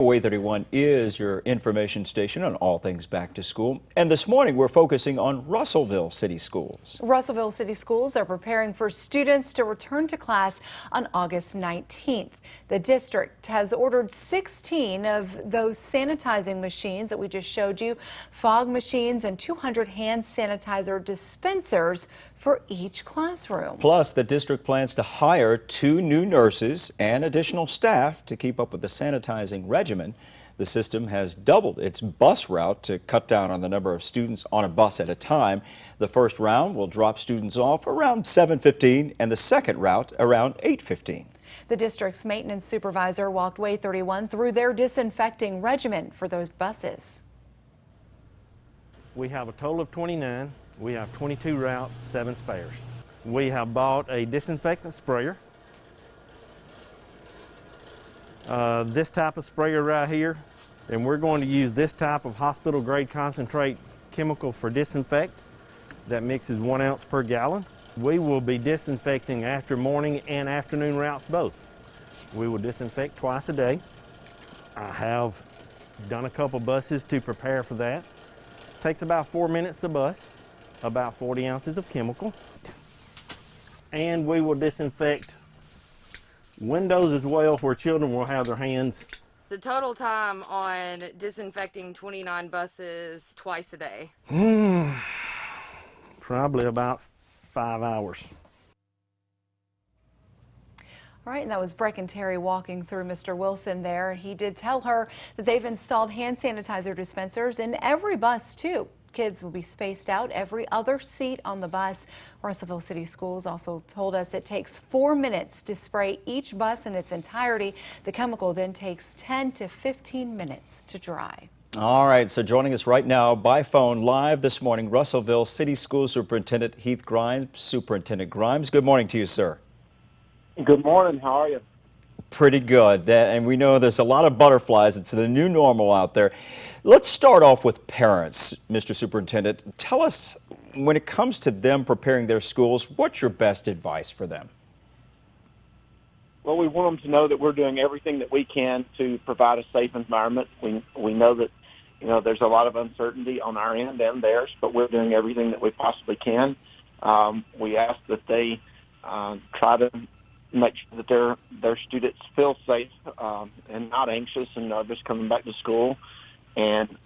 Way 31 is your information station on all things back to school. And this morning we're focusing on Russellville City Schools. Russellville City Schools are preparing for students to return to class on August 19th. The district has ordered 16 of those sanitizing machines that we just showed you, fog machines, and 200 hand sanitizer dispensers for each classroom. Plus, the district plans to hire 2 new nurses and additional staff to keep up with the sanitizing regimen. The system has doubled its bus route to cut down on the number of students on a bus at a time. The first round will drop students off around 7:15 and the second route around 8:15. The district's maintenance supervisor walked Way 31 through their disinfecting regimen for those buses. We have a total of 29. We have 22 routes, 7 spares. We have bought a disinfectant sprayer. This type of sprayer right here, and we're going to use this type of hospital grade concentrate chemical for disinfect that mixes 1 ounce per gallon. We will be disinfecting after morning and afternoon routes both. We will disinfect twice a day. I have done a couple buses to prepare for that. Takes about 4 minutes to bus, about 40 ounces of chemical. And we will disinfect windows as well, where children will have their hands. The total time on disinfecting 29 buses twice a day? Probably about 5 hours. All right, and that was Breck and Terry walking through Mr. Wilson there. He did tell her that they've installed hand sanitizer dispensers in every bus, too. Kids will be spaced out every other seat on the bus. Russellville City Schools also told us it takes 4 minutes to spray each bus in its entirety. The chemical then takes 10 to 15 minutes to dry. All right, so joining us right now by phone live this morning, Russellville City School Superintendent Heath Grimes. Superintendent Grimes, good morning to you, sir. Good morning. How are you? Pretty good. And we know there's a lot of butterflies. It's the new normal out there. Let's start off with parents, Mr. Superintendent. Tell us, when it comes to them preparing their schools, what's your best advice for them? Well, we want them to know that we're doing everything that we can to provide a safe environment. We know that, there's a lot of uncertainty on our end and theirs, but we're doing everything that we possibly can. We ask that they try to make sure that their students feel safe and not anxious and nervous coming back to school. And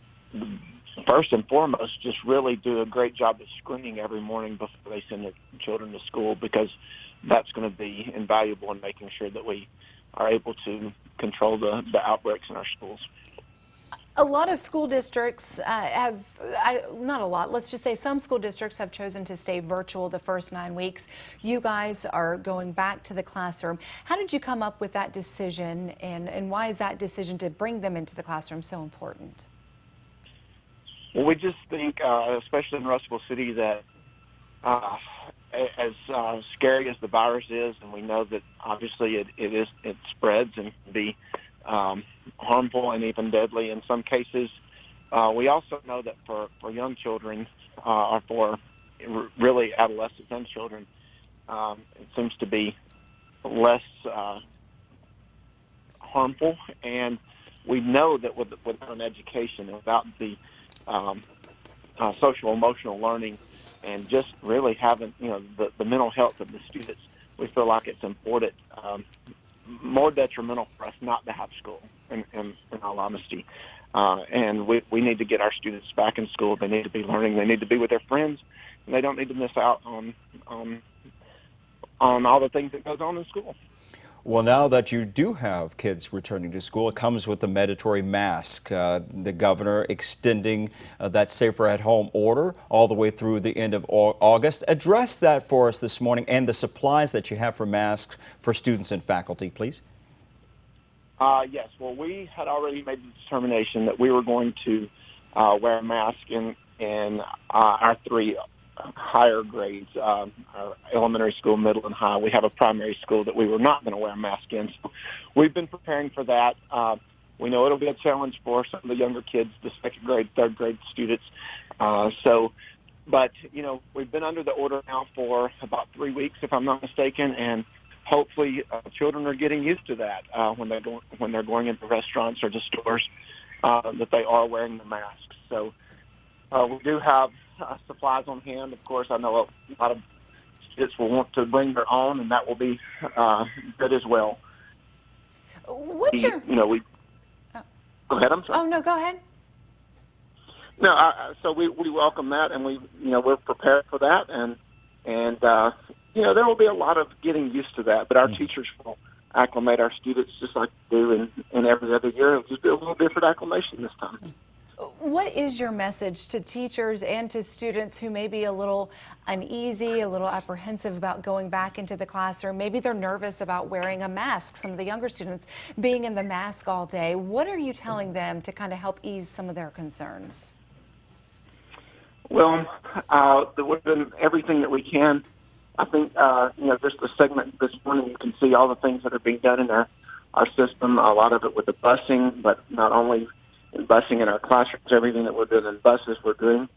first and foremost, just really do a great job of screening every morning before they send their children to school, because that's going to be invaluable in making sure that we are able to control the outbreaks in our schools. A lot of school districts not a lot, let's just say some school districts have chosen to stay virtual the first 9 weeks. You guys are going back to the classroom. How did you come up with that decision, and why is that decision to bring them into the classroom so important? Well, we just think, especially in Russellville City, that as scary as the virus is, and we know that obviously it spreads and can be harmful and even deadly in some cases. We also know that for young children, or for really adolescents and children, it seems to be less harmful. And we know that without an education, without the social emotional learning, and just really having the mental health of the students, we feel like it's important. More detrimental for us not to have school, in all honesty. And we need to get our students back in school. They need to be learning. They need to be with their friends. And they don't need to miss out on all the things that goes on in school. Well, now that you do have kids returning to school, it comes with the mandatory mask. The governor extending that safer at home order all the way through the end of August. Address that for us this morning, and the supplies that you have for masks for students and faculty, please. Yes. Well, we had already made the determination that we were going to wear a mask in our 3 higher grades, our elementary school, middle, and high. We have a primary school that we were not going to wear a mask in. So we've been preparing for that. We know it'll be a challenge for some of the younger kids, the 2nd grade, 3rd grade students. But we've been under the order now for about 3 weeks, if I'm not mistaken, and hopefully children are getting used to that when they're going into restaurants or to stores, that they are wearing the masks. So we do have supplies on hand. Of course, I know a lot of students will want to bring their own, and that will be good as well. What's your? We go ahead. I'm sorry. Oh no, go ahead. No, so we welcome that, and we're prepared for that, and there will be a lot of getting used to that, but our teachers will acclimate our students just like they do in every other year. It'll just be a little different acclimation this time. What is your message to teachers and to students who may be a little uneasy, a little apprehensive about going back into the classroom? Maybe they're nervous about wearing a mask, some of the younger students being in the mask all day. What are you telling them to kind of help ease some of their concerns? Well, we're doing everything that we can. I think, just the segment this morning, you can see all the things that are being done in our system, a lot of it with the busing, but not only in busing in our classrooms, everything that we're doing in buses, we're doing.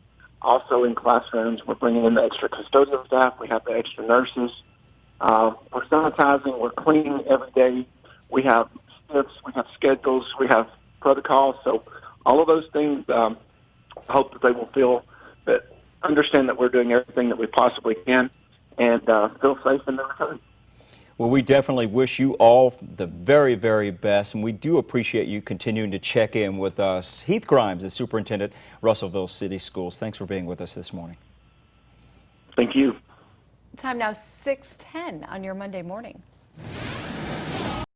Also in classrooms, we're bringing in the extra custodial staff. We have the extra nurses. We're sanitizing. We're cleaning every day. We have shifts. We have schedules. We have protocols. So all of those things, I hope that they will understand that we're doing everything that we possibly can and feel safe in their return. Well, we definitely wish you all the very, very best, and we do appreciate you continuing to check in with us. Heath Grimes, the superintendent, Russellville City Schools. Thanks for being with us this morning. Thank you. Time now 6:10 on your Monday morning.